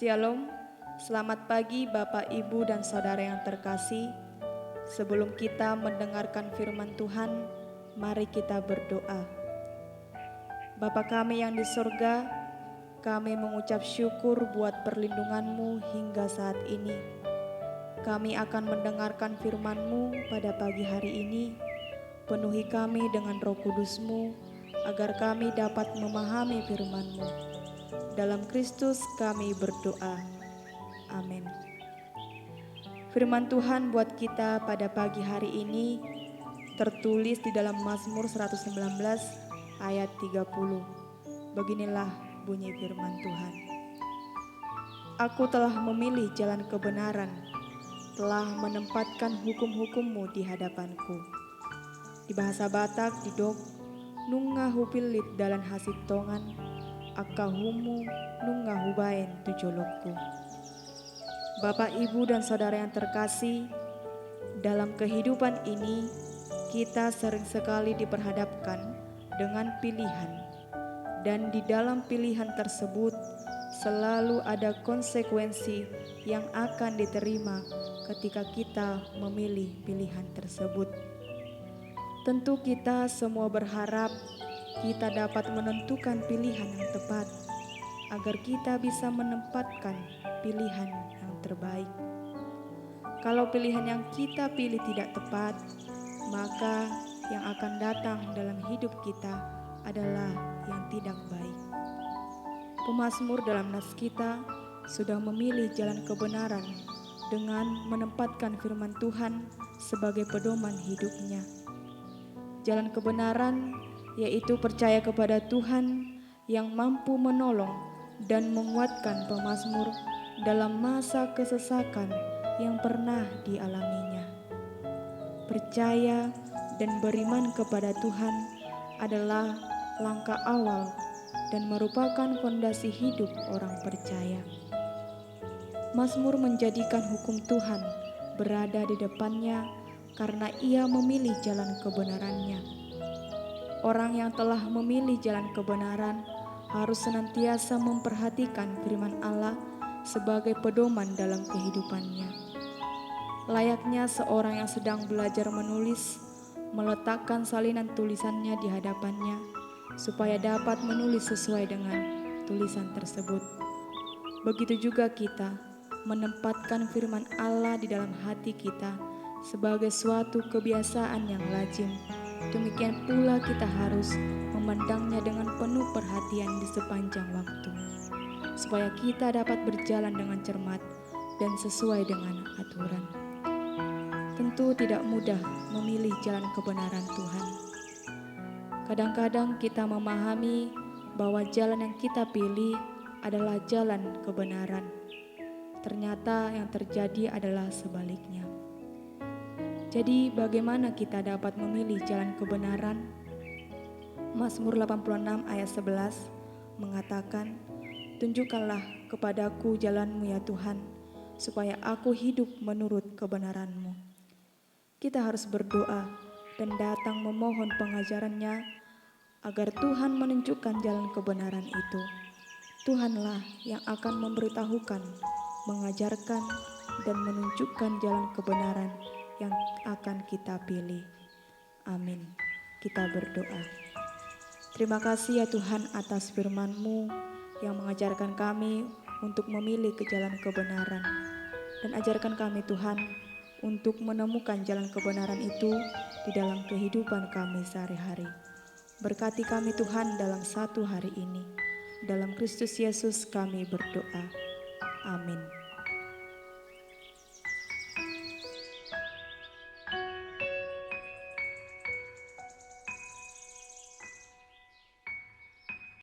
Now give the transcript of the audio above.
Shalom, selamat pagi Bapak, Ibu, dan Saudara yang terkasih. Sebelum kita mendengarkan firman Tuhan, mari kita berdoa. Bapa kami yang di surga, kami mengucap syukur buat perlindungan-Mu hingga saat ini. Kami akan mendengarkan firman-Mu pada pagi hari ini. Penuhi kami dengan Roh Kudus-Mu, agar kami dapat memahami firman-Mu. Dalam Kristus kami berdoa. Amin. Firman Tuhan buat kita pada pagi hari ini tertulis di dalam Mazmur 119 ayat 30. Beginilah bunyi firman Tuhan. Aku telah memilih jalan kebenaran, telah menempatkan hukum-hukum-Mu di hadapanku. Di bahasa Batak didok, nunga hupilit dalan hasitongan, akahumu nunga hubain tujolokku. Bapak, Ibu, dan Saudara yang terkasih, dalam kehidupan ini kita sering sekali diperhadapkan dengan pilihan, dan di dalam pilihan tersebut selalu ada konsekuensi yang akan diterima ketika kita memilih pilihan tersebut. Tentu kita semua berharap kita dapat menentukan pilihan yang tepat agar kita bisa menempatkan pilihan yang terbaik. Kalau pilihan yang kita pilih tidak tepat, maka yang akan datang dalam hidup kita adalah yang tidak baik. Pemazmur dalam nas kita sudah memilih jalan kebenaran dengan menempatkan firman Tuhan sebagai pedoman hidupnya. Jalan kebenaran yaitu percaya kepada Tuhan yang mampu menolong dan menguatkan pemazmur dalam masa kesesakan yang pernah dialaminya. Percaya dan beriman kepada Tuhan adalah langkah awal dan merupakan fondasi hidup orang percaya. Mazmur menjadikan hukum Tuhan berada di depannya karena ia memilih jalan kebenarannya. Orang yang telah memilih jalan kebenaran harus senantiasa memperhatikan firman Allah sebagai pedoman dalam kehidupannya. Layaknya seorang yang sedang belajar menulis, meletakkan salinan tulisannya di hadapannya supaya dapat menulis sesuai dengan tulisan tersebut. Begitu juga kita menempatkan firman Allah di dalam hati kita sebagai suatu kebiasaan yang lazim. Demikian pula kita harus memandangnya dengan penuh perhatian di sepanjang waktu, supaya kita dapat berjalan dengan cermat dan sesuai dengan aturan. Tentu tidak mudah memilih jalan kebenaran Tuhan. Kadang-kadang kita memahami bahwa jalan yang kita pilih adalah jalan kebenaran. Ternyata yang terjadi adalah sebaliknya. Jadi bagaimana kita dapat memilih jalan kebenaran? Mazmur 86 ayat 11 mengatakan, tunjukkanlah kepadaku jalan-Mu ya Tuhan, supaya aku hidup menurut kebenaran-Mu. Kita harus berdoa dan datang memohon pengajaran-Nya agar Tuhan menunjukkan jalan kebenaran itu. Tuhanlah yang akan memberitahukan, mengajarkan, dan menunjukkan jalan kebenaran yang akan kita pilih. Amin. Kita berdoa. Terima kasih ya Tuhan atas firman-Mu yang mengajarkan kami untuk memilih ke jalan kebenaran. Dan ajarkan kami Tuhan untuk menemukan jalan kebenaran itu di dalam kehidupan kami sehari-hari. Berkati kami Tuhan dalam satu hari ini. Dalam Kristus Yesus kami berdoa. Amin.